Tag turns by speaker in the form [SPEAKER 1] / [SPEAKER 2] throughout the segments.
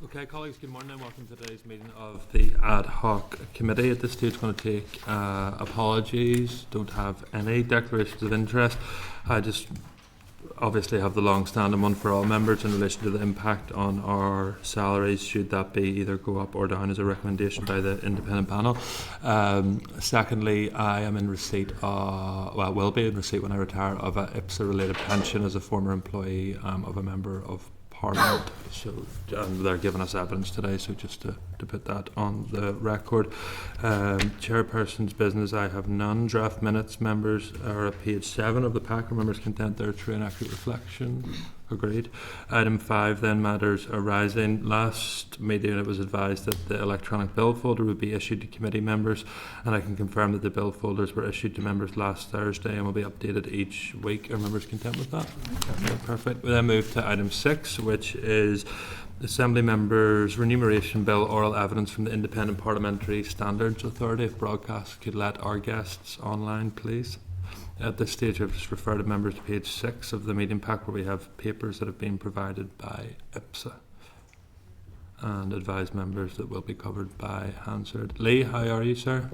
[SPEAKER 1] Okay, colleagues, good morning and welcome to today's meeting of the Ad Hoc Committee. At this stage, going to take apologies, don't have any declarations of interest. I just obviously have the long-standing one for all members in relation to the impact on our salaries, should that be either go up or down as a recommendation by the independent panel. Secondly, I am in receipt, will be in receipt when I retire, of a IPSA-related pension as a former employee of a member of Parliament. So they're giving us evidence today, so just to put that on the record. Chairperson's business, I have none. Draft minutes, members are at page 7 of the pack. Are members content they're true and accurate reflection? Agreed. Item 5 then, matters arising. Last meeting it was advised that the electronic bill folder would be issued to committee members, and I can confirm that the bill folders were issued to members last Thursday and will be updated each week. Are members content with that? Okay, perfect. We then move to item 6, which is Assembly Members' Remuneration Bill, oral evidence from the Independent Parliamentary Standards Authority. If broadcast could let our guests online, please. At this stage, I've just referred to members to page 6 of the meeting pack, where we have papers that have been provided by IPSA, and advise members that will be covered by Hansard. Lee, how are you, sir?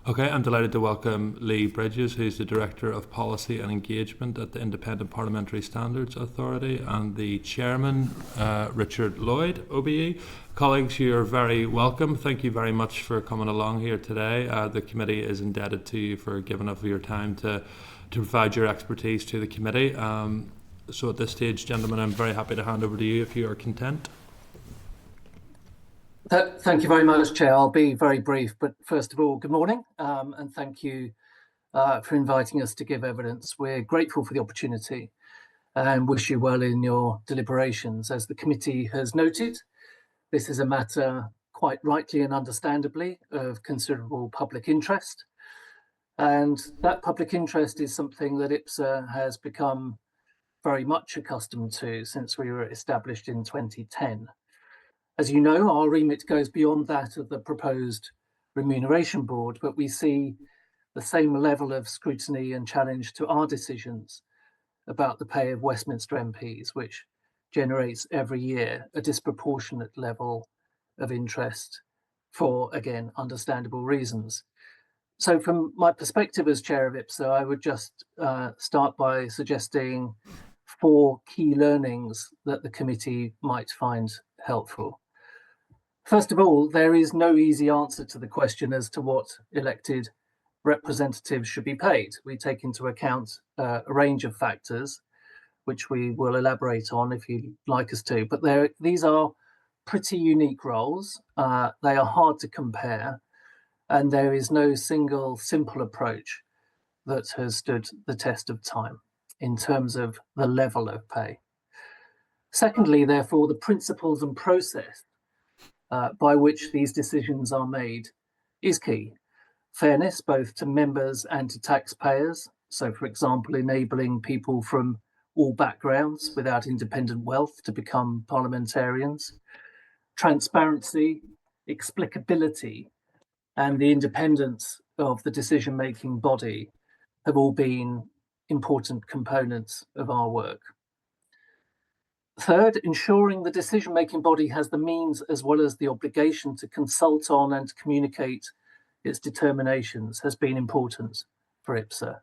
[SPEAKER 1] Okay, I'm delighted to welcome Lee Bridges, who's the Director of Policy and Engagement at the Independent Parliamentary Standards Authority, and the Chairman, Richard Lloyd, OBE. Colleagues, you're very welcome. Thank you very much for coming along here today. The committee is indebted to you for giving up your time to provide your expertise to the committee. So at this stage, gentlemen, I'm very happy to hand over to you if you are content.
[SPEAKER 2] Thank you very much, Chair. I'll be very brief, but first of all, good morning, and thank you for inviting us to give evidence. We're grateful for the opportunity and wish you well in your deliberations. As the committee has noted, this is a matter, quite rightly and understandably, of considerable public interest, and that public interest is something that IPSA has become very much accustomed to since we were established in 2010. As you know, our remit goes beyond that of the proposed remuneration board, but we see the same level of scrutiny and challenge to our decisions about the pay of Westminster MPs, which generates every year a disproportionate level of interest for, again, understandable reasons. So from my perspective as chair of IPSA, I would just start by suggesting 4 key learnings that the committee might find helpful. First of all, there is no easy answer to the question as to what elected representatives should be paid. We take into account a range of factors, which we will elaborate on if you'd like us to, but these are pretty unique roles. They are hard to compare, and there is no single simple approach that has stood the test of time in terms of the level of pay. Secondly, therefore, the principles and process by which these decisions are made is key. Fairness, both to members and to taxpayers. So, for example, enabling people from all backgrounds without independent wealth to become parliamentarians. Transparency, explicability, and the independence of the decision-making body have all been important components of our work. Third, ensuring the decision-making body has the means as well as the obligation to consult on and to communicate its determinations has been important for IPSA.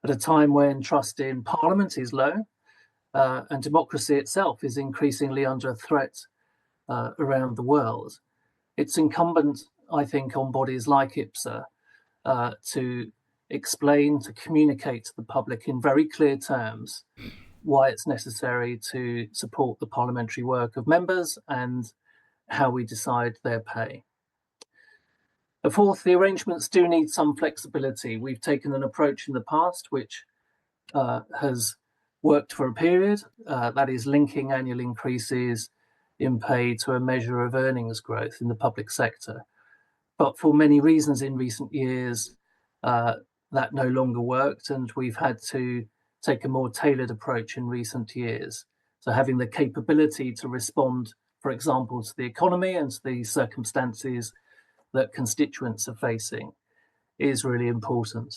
[SPEAKER 2] At a time when trust in Parliament is low and democracy itself is increasingly under threat around the world, it's incumbent, I think, on bodies like IPSA to explain, to communicate to the public in very clear terms why it's necessary to support the parliamentary work of members and how we decide their pay. Fourth, the arrangements do need some flexibility. We've taken an approach in the past which has worked for a period, that is linking annual increases in pay to a measure of earnings growth in the public sector. But for many reasons in recent years, that no longer worked, and we've had to take a more tailored approach in recent years. So having the capability to respond, for example, to the economy and to the circumstances that constituents are facing is really important.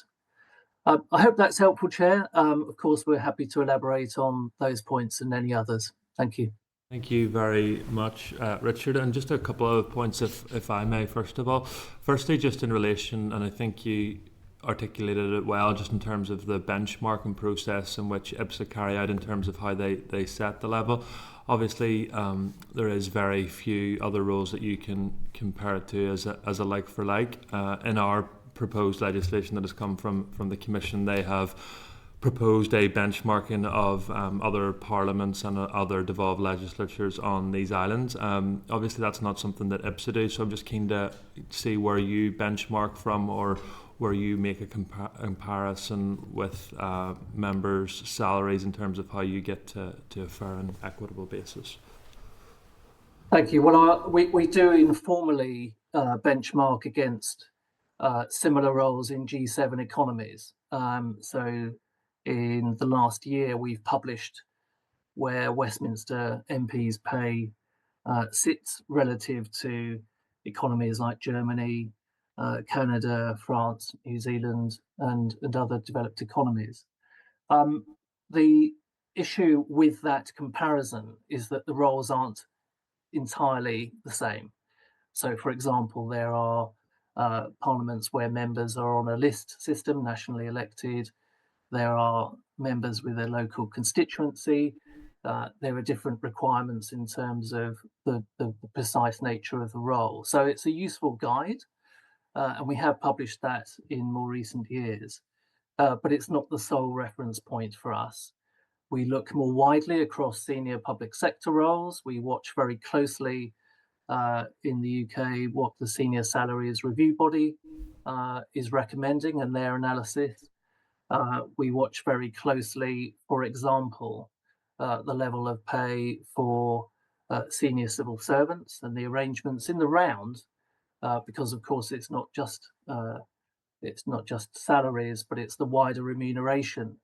[SPEAKER 2] I hope that's helpful, Chair. Of course, we're happy to elaborate on those points and any others. Thank you.
[SPEAKER 1] Thank you very much, Richard. And just a couple of points, if I may, first of all. Firstly, just in relation, and I think you articulated it well, just in terms of the benchmarking process in which IPSA carry out in terms of how they set the level. Obviously, there is very few other roles that you can compare it to as a like for like. In our proposed legislation that has come from the Commission, they have proposed a benchmarking of other parliaments and other devolved legislatures on these islands. Obviously, that's not something that IPSA do, so I'm just keen to see where you benchmark from or where you make a comparison with members' salaries in terms of how you get to a fair and equitable basis.
[SPEAKER 2] Thank you. Well, we do informally benchmark against similar roles in G7 economies. So in the last year, we've published where Westminster MPs' pay sits relative to economies like Germany, Canada, France, New Zealand, and other developed economies. The issue with that comparison is that the roles aren't entirely the same. So, for example, there are parliaments where members are on a list system, nationally elected. There are members with a local constituency. There are different requirements in terms of the precise nature of the role. So it's a useful guide, and we have published that in more recent years. But it's not the sole reference point for us. We look more widely across senior public sector roles. We watch very closely in the UK what the Senior Salaries Review Body is recommending and their analysis. We watch very closely, for example, the level of pay for senior civil servants and the arrangements in the round, because of course it's not just salaries, but it's the wider remuneration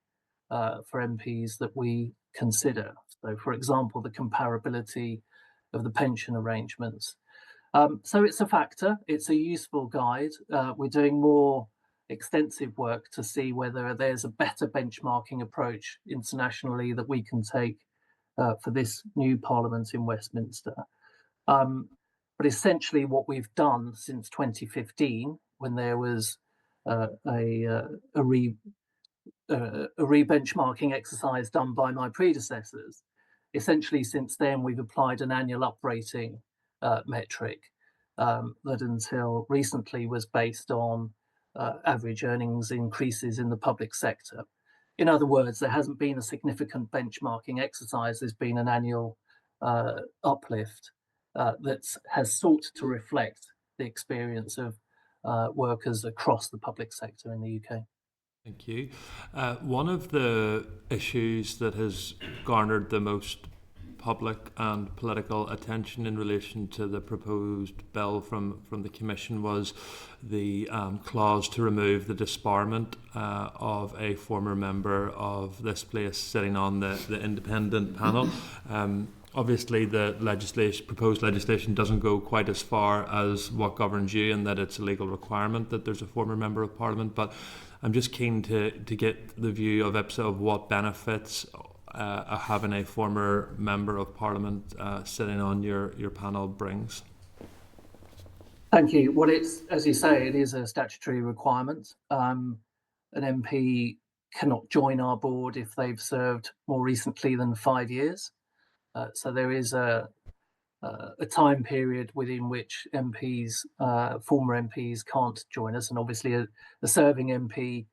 [SPEAKER 2] for MPs that we consider. So, for example, the comparability of the pension arrangements. So it's a factor. It's a useful guide. We're doing more extensive work to see whether there's a better benchmarking approach internationally that we can take for this new Parliament in Westminster. But essentially what we've done since 2015, when there was a re-benchmarking exercise done by my predecessors, essentially since then we've applied an annual uprating metric that until recently was based on average earnings increases in the public sector. In other words, there hasn't been a significant benchmarking exercise. There's been an annual uplift that has sought to reflect the experience of workers across the public sector in the UK.
[SPEAKER 1] Thank you. One of the issues that has garnered the most public and political attention in relation to the proposed bill from the Commission was the clause to remove the disbarment of a former member of this place sitting on the independent panel. Obviously, the proposed legislation doesn't go quite as far as what governs you, in that it's a legal requirement that there's a former member of Parliament. But I'm just keen to get the view of IPSA of what benefits having a former member of Parliament sitting on your panel brings.
[SPEAKER 2] Thank you. Well, it's, as you say, it is a statutory requirement. An MP cannot join our board if they've served more recently than 5 years. So there is a time period within which MPs, former MPs, can't join us, and obviously a serving MP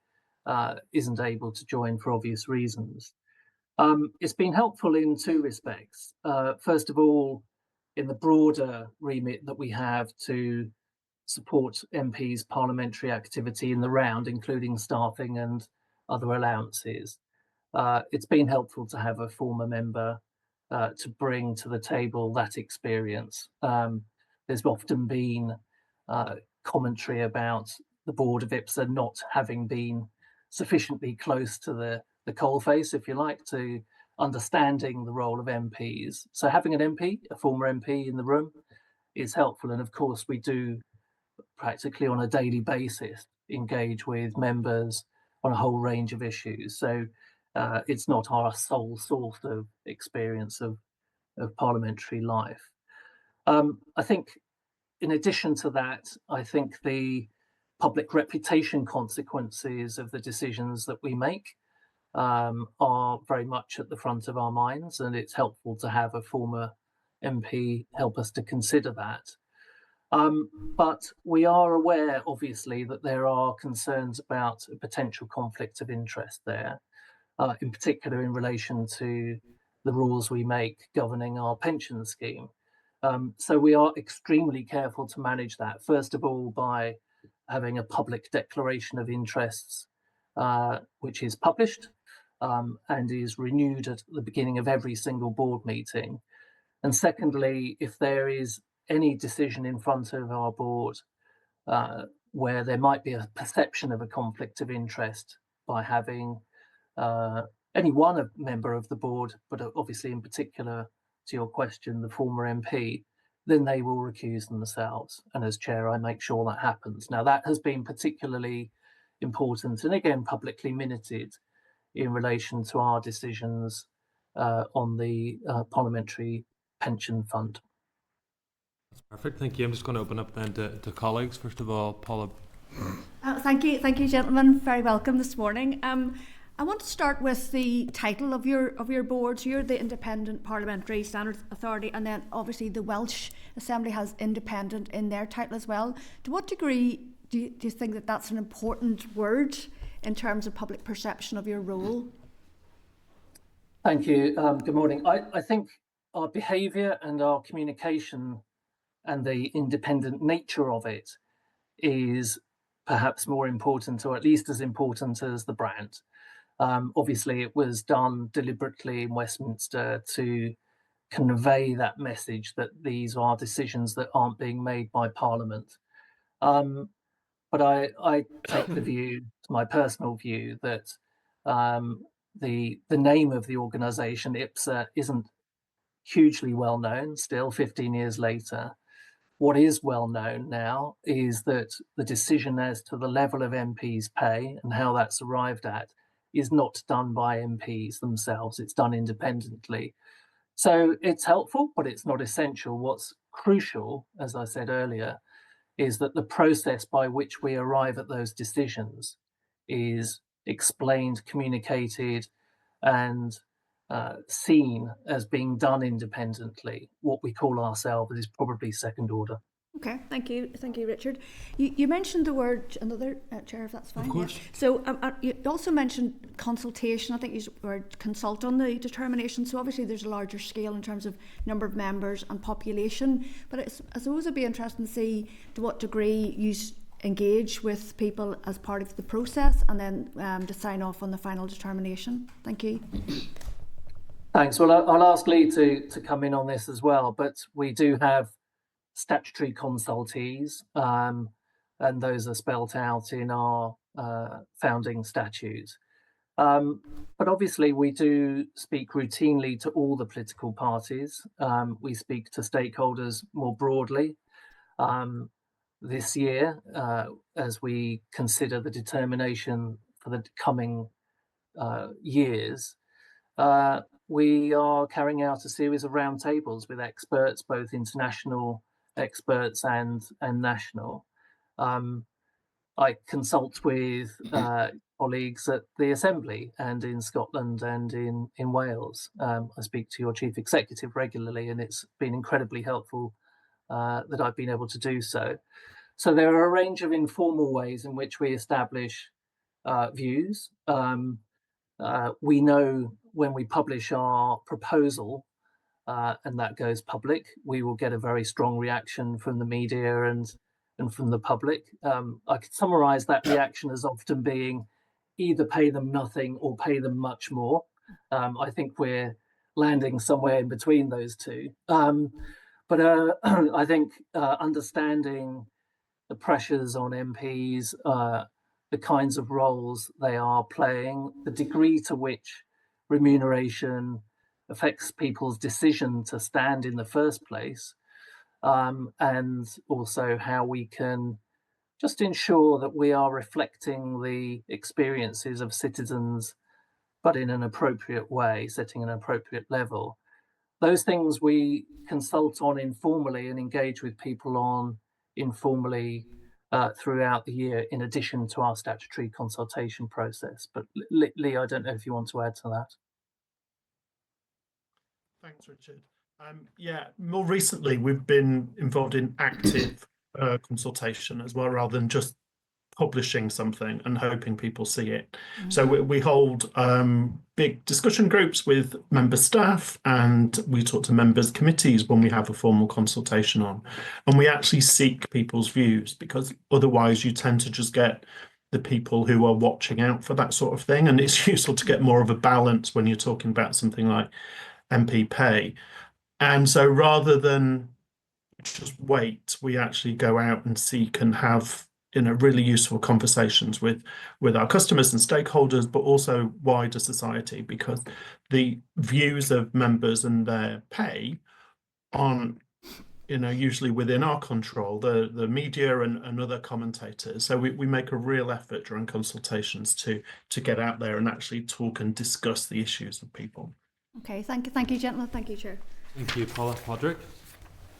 [SPEAKER 2] isn't able to join for obvious reasons. It's been helpful in two respects. First of all, in the broader remit that we have to support MPs' parliamentary activity in the round, including staffing and other allowances. It's been helpful to have a former member to bring to the table that experience. There's often been commentary about the board of IPSA not having been sufficiently close to the coalface, if you like, to understanding the role of MPs. So having an MP, a former MP in the room, is helpful. And of course, we do practically on a daily basis engage with members on a whole range of issues. So it's not our sole source of experience of parliamentary life. I think in addition to that, I think the public reputation consequences of the decisions that we make are very much at the front of our minds, and it's helpful to have a former MP help us to consider that. But we are aware, obviously, that there are concerns about a potential conflict of interest there, in particular in relation to the rules we make governing our pension scheme. So we are extremely careful to manage that, first of all, by having a public declaration of interests, which is published and is renewed at the beginning of every single board meeting. And secondly, if there is any decision in front of our board where there might be a perception of a conflict of interest by having any one member of the board, but obviously in particular to your question, the former MP, then they will recuse themselves. And as chair, I make sure that happens. Now, that has been particularly important and again publicly minuted in relation to our decisions on the parliamentary pension fund.
[SPEAKER 1] That's perfect. Thank you. I'm just going to open up then to colleagues. First of all, Paula.
[SPEAKER 3] Thank you, gentlemen. Very welcome this morning. I want to start with the title of your board. So you're the Independent Parliamentary Standards Authority, and then obviously the Welsh Assembly has independent in their title as well. To what degree do you think that that's an important word in terms of public perception of your role?
[SPEAKER 2] Thank you. Good morning. I think our behaviour and our communication and the independent nature of it is perhaps more important, or at least as important as the brand. Obviously, it was done deliberately in Westminster to convey that message that these are decisions that aren't being made by Parliament. But I take the view, my personal view, that the name of the organisation, IPSA, isn't hugely well known still 15 years later. What is well known now is that the decision as to the level of MPs' pay and how that's arrived at is not done by MPs themselves, it's done independently. So it's helpful, but it's not essential. What's crucial, as I said earlier, is that the process by which we arrive at those decisions is explained, communicated, and seen as being done independently. What we call ourselves is probably second order.
[SPEAKER 3] Okay, thank you, Richard. You mentioned the word, another chair, if that's fine.
[SPEAKER 1] Of course.
[SPEAKER 3] Yeah. So you also mentioned consultation. I think you used the word consult on the determination. So obviously there's a larger scale in terms of number of members and population. But I suppose it'd be interesting to see to what degree you engage with people as part of the process and then to sign off on the final determination. Thank you.
[SPEAKER 2] Thanks. Well, I'll ask Lee to come in on this as well, but we do have statutory consultees, and those are spelt out in our founding statutes. But obviously we do speak routinely to all the political parties. We speak to stakeholders more broadly. This year, as we consider the determination for the coming years, we are carrying out a series of roundtables with experts, both international experts and national. I consult with colleagues at the Assembly and in Scotland and in Wales. I speak to your Chief Executive regularly, and it's been incredibly helpful that I've been able to do so. So there are a range of informal ways in which we establish views. We know when we publish our proposal and that goes public, we will get a very strong reaction from the media and from the public. I could summarize that reaction as often being either pay them nothing or pay them much more. I think we're landing somewhere in between those two. But I think understanding the pressures on MPs, the kinds of roles they are playing, the degree to which remuneration affects people's decision to stand in the first place, and also how we can just ensure that we are reflecting the experiences of citizens, but in an appropriate way, setting an appropriate level. Those things we consult on informally and engage with people on informally throughout the year, in addition to our statutory consultation process. But Lee, I don't know if you want to add to that.
[SPEAKER 4] Thanks, Richard. Yeah, more recently, we've been involved in active consultation as well, rather than just publishing something and hoping people see it. So we hold big discussion groups with member staff, and we talk to members' committees when we have a formal consultation on. And we actually seek people's views, because otherwise you tend to just get the people who are watching out for that sort of thing. And it's useful to get more of a balance when you're talking about something like MP pay. And so rather than just wait, we actually go out and seek and have really useful conversations with our customers and stakeholders, but also wider society, because the views of members and their pay aren't usually within our control, the media and other commentators. So we make a real effort during consultations to get out there and actually talk and discuss the issues with people.
[SPEAKER 3] Okay, thank you, gentlemen. Thank you, Chair.
[SPEAKER 1] Thank you, Paula. Padraig?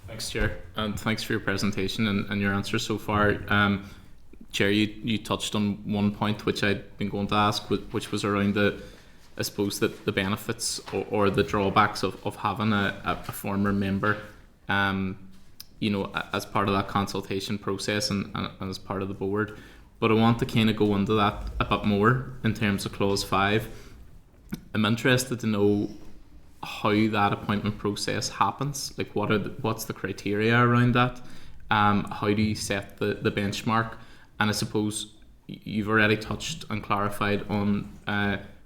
[SPEAKER 5] Thanks, Chair, and thanks for your presentation and your answers so far. Chair, you touched on one point which I'd been going to ask, which was around the benefits or the drawbacks of having a former member, as part of that consultation process and as part of the board. But I want to kind of go into that a bit more in terms of Clause 5. I'm interested to know how that appointment process happens. Like, what's the criteria around that? How do you set the benchmark? And I suppose you've already touched and clarified on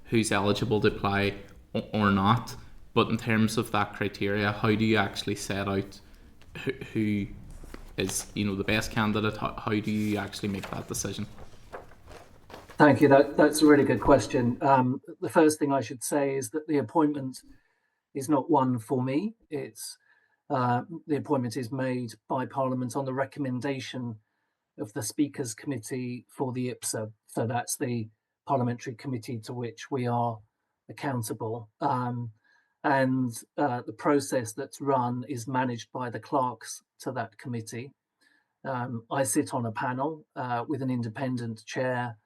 [SPEAKER 5] who's eligible to apply or not. But in terms of that criteria, how do you actually set out who is the best candidate? How do you actually make that decision?
[SPEAKER 2] Thank you. That's a really good question. The first thing I should say is that the appointment is not one for me. It's the appointment is made by Parliament on the recommendation of the Speakers Committee for the IPSA. So that's the parliamentary committee to which we are accountable. And the process that's run is managed by the clerks to that committee. I sit on a panel with an independent chair,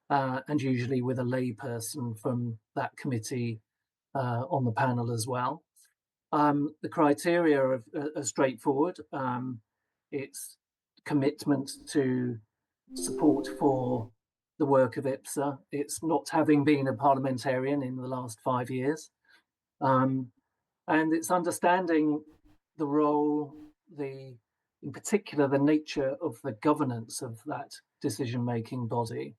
[SPEAKER 2] and usually with a lay person from that committee on the panel as well. The criteria are straightforward. It's commitment to support for the work of IPSA. It's not having been a parliamentarian in the last 5 years. And it's understanding the role, in particular, the nature of the governance of that decision-making body,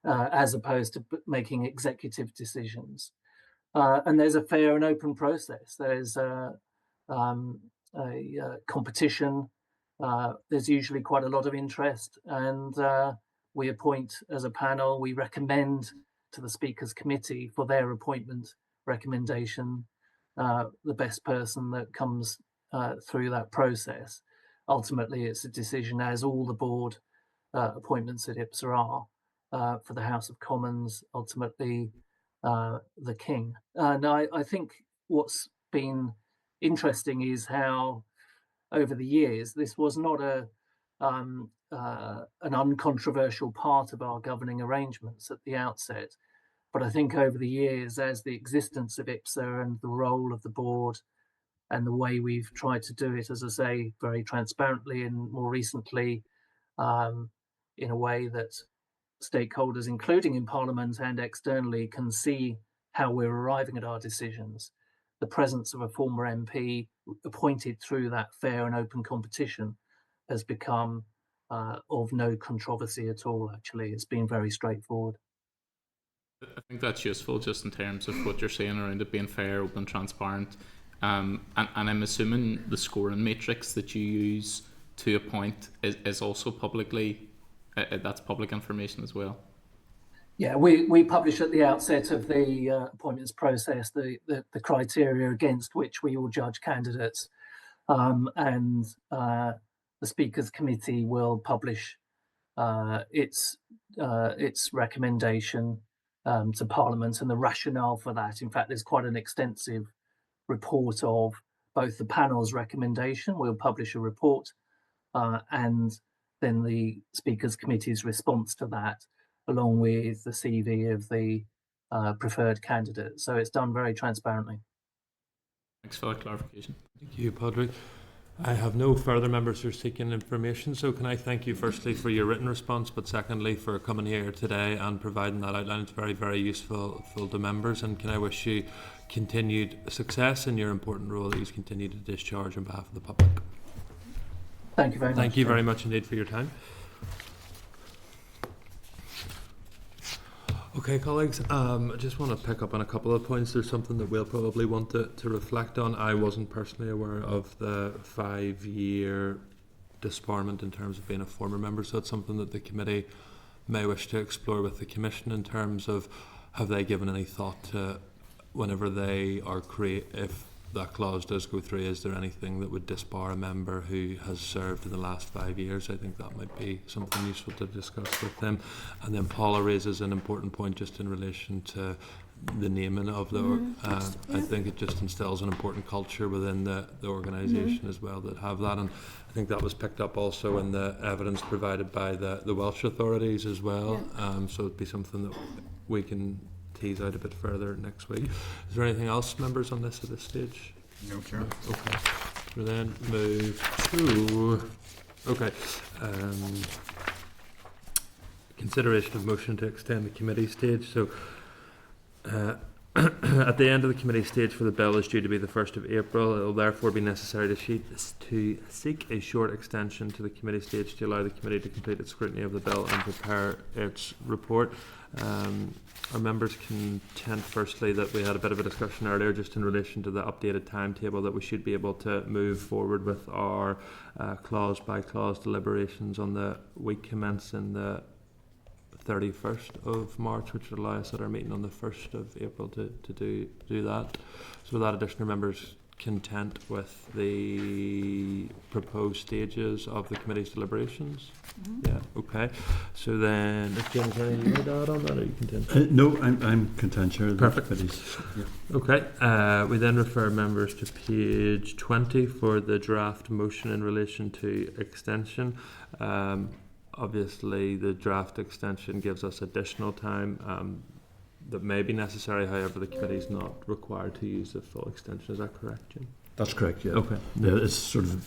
[SPEAKER 2] as opposed to making executive decisions. And there's a fair and open process. There's a competition. There's usually quite a lot of interest, and we appoint as a panel. We recommend to the Speakers Committee for their appointment recommendation the best person that comes through that process. Ultimately, it's a decision, as all the board appointments at IPSA are, for the House of Commons, ultimately the King. And I think what's been interesting is how, over the years, this was not an uncontroversial part of our governing arrangements at the outset. But I think over the years, as the existence of IPSA and the role of the board and the way we've tried to do it, as I say, very transparently and more recently, in a way that stakeholders, including in Parliament and externally, can see how we're arriving at our decisions. The presence of a former MP appointed through that fair and open competition has become of no controversy at all, actually. It's been very straightforward.
[SPEAKER 5] I think that's useful just in terms of what you're saying around it being fair, open, transparent. And I'm assuming the scoring matrix that you use to appoint is also publicly, that's public information as well.
[SPEAKER 2] Yeah, we publish at the outset of the appointments process the criteria against which we will judge candidates, and the Speakers Committee will publish its recommendation to Parliament and the rationale for that. In fact, there's quite an extensive report of both the panel's recommendation. We'll publish a report, and then the Speakers Committee's response to that, along with the CV of the preferred candidate. So it's done very transparently.
[SPEAKER 5] Thanks for that clarification.
[SPEAKER 1] Thank you, Padraig. I have no further members who are seeking information, so can I thank you firstly for your written response, but secondly for coming here today and providing that outline. It's very, very useful to members, and can I wish you continued success in your important role that you continue to discharge on behalf of the public.
[SPEAKER 2] Thank you very much.
[SPEAKER 1] Thank you very much indeed for your time. Okay, colleagues, I just want to pick up on a couple of points. There's something that we'll probably want to reflect on. I wasn't personally aware of the 5-year disbarment in terms of being a former member, so it's something that the committee may wish to explore with the Commission in terms of, have they given any thought to, whenever they are if that clause does go through, is there anything that would disbar a member who has served in the last 5 years? I think that might be something useful to discuss with them. And then Paula raises an important point just in relation to the naming of the I think it just instills an important culture within the organisation as well that have that, and I think that was picked up also in the evidence provided by the Welsh authorities as well. So it'd be something that we can tease out a bit further next week. Is there anything else, members, on this at this stage?
[SPEAKER 6] No, Chair.
[SPEAKER 1] Okay. We'll then move to consideration of motion to extend the committee stage. So at the end of the committee stage for the bill is due to be the 1st of April. It will therefore be necessary to seek a short extension to the committee stage to allow the committee to complete its scrutiny of the bill and prepare its report. Our members contend firstly that we had a bit of a discussion earlier just in relation to the updated timetable, that we should be able to move forward with our clause by clause deliberations on the week commencing the 31st of March, which would allow us at our meeting on the 1st of April to do that. So with that addition, our members content with the proposed stages of the committee's deliberations? Yeah, okay. So then, if Jim's anything to add on that, are you content?
[SPEAKER 6] No, I'm content, Chair.
[SPEAKER 1] Perfect.
[SPEAKER 6] Yeah.
[SPEAKER 1] Okay, we then refer members to page 20 for the draft motion in relation to extension. Obviously, the draft extension gives us additional time that may be necessary. However, the committee is not required to use the full extension. Is that correct, Jim?
[SPEAKER 6] That's correct, yeah.
[SPEAKER 1] Okay.
[SPEAKER 6] Yeah, it's sort of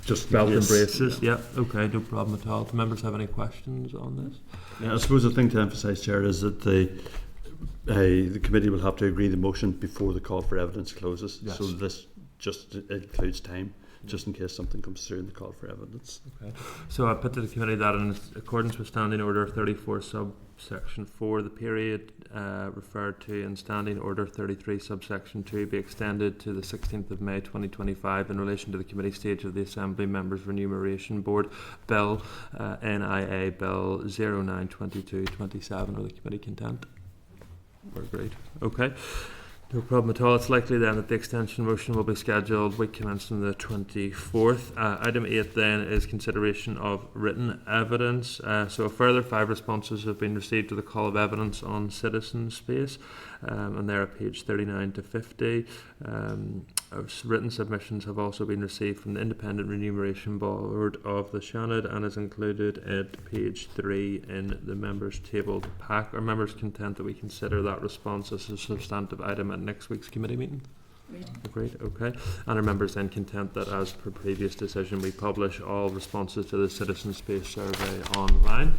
[SPEAKER 6] just
[SPEAKER 1] Belt and
[SPEAKER 6] yes,
[SPEAKER 1] braces. Yeah. Okay. No problem at all. Do members have any questions on this?
[SPEAKER 6] Yeah, I suppose the thing to emphasise, Chair, is that the committee will have to agree the motion before the call for evidence closes.
[SPEAKER 1] Yes.
[SPEAKER 6] So this just includes time, just in case something comes through in the call for evidence.
[SPEAKER 1] Okay. So I put to the committee that in accordance with Standing Order 34 subsection 4, the period referred to in Standing Order 33 subsection 2 be extended to the 16th of May 2025 in relation to the committee stage of the Assembly Members Remuneration Board Bill NIA Bill 092227. Are the committee content? We're great. Okay. No problem at all. It's likely then that the extension motion will be scheduled week commencing the 24th. Item 8 then is consideration of written evidence. So a further 5 responses have been received to the call of evidence on citizen space, and they're at page 39 to 50. Written submissions have also been received from the Independent Remuneration Board of the Seanad and is included at page 3 in the members' tabled pack. Are members content that we consider that response as a substantive item at next week's committee meeting? Agreed. Okay. And are members then content that, as per previous decision, we publish all responses to the Citizen Space Survey online?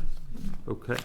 [SPEAKER 1] Okay.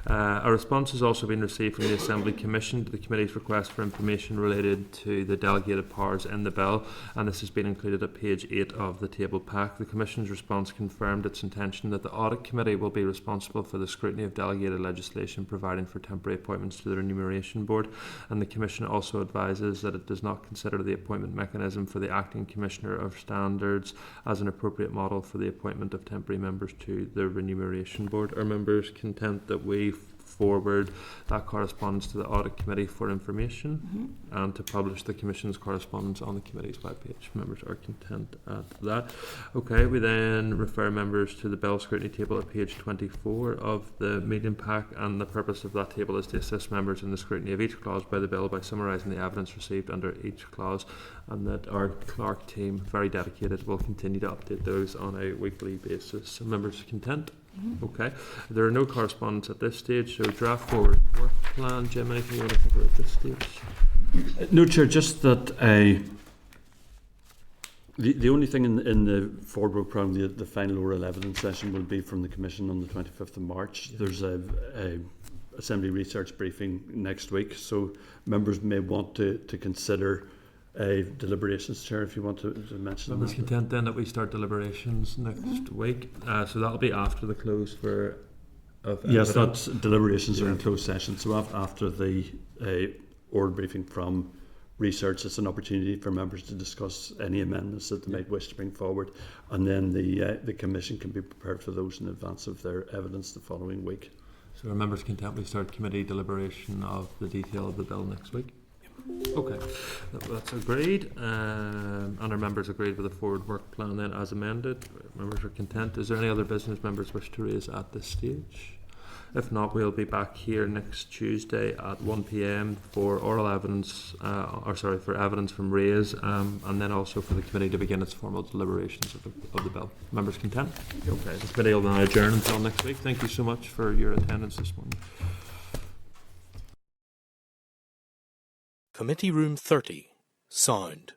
[SPEAKER 1] A response has also been received from the Assembly Commission to the Committee's request for information related to the delegated powers in the bill, and this has been included at page 8 of the table pack. The Commission's response confirmed its intention that the Audit Committee will be responsible for the scrutiny of delegated legislation providing for temporary appointments to the Remuneration Board, and the Commission also advises that it does not consider the appointment mechanism for the Acting Commissioner of Standards as an appropriate model for the appointment of temporary members to the Remuneration Board. Are members content that we forward that correspondence to the Audit Committee for information and to publish the Commission's correspondence on the Committee's webpage. Members are content at that. Okay, we then refer members to the Bell Scrutiny Table at page 24 of the meeting pack, and the purpose of that table is to assist members in the scrutiny of each clause by the bill by summarising the evidence received under each clause, and that our clerk team, very dedicated, will continue to update those on a weekly basis. So members are content? Okay. There are no correspondence at this stage, so draft forward work plan. Jim, anything you want to cover at this stage?
[SPEAKER 6] No, Chair, just that the only thing in the forward work programme, the final oral evidence session will be from the Commission on the 25th of March. There's a Assembly research briefing next week, so members may want to consider deliberations, Chair, if you want to mention
[SPEAKER 1] Members
[SPEAKER 6] that.
[SPEAKER 1] content then that we start deliberations next week, so that'll be after the close of
[SPEAKER 6] Yes,
[SPEAKER 1] evidence.
[SPEAKER 6] that's deliberations are in closed session, so after the oral briefing from research, it's an opportunity for members to discuss any amendments that they might wish to bring forward, and then the Commission can be prepared for those in advance of their evidence the following week.
[SPEAKER 1] So are members content we start committee deliberation of the detail of the bill next week? Okay, that's agreed, and our members agreed with the forward work plan then as amended. Members are content. Is there any other business members wish to raise at this stage? If not, we'll be back here next Tuesday at 1 p.m. for oral evidence, for evidence from Raise, and then also for the committee to begin its formal deliberations of the bill. Members content? Okay, the committee will now adjourn until next week. Thank you so much for your attendance this morning.
[SPEAKER 7] Committee Room 30, Sound.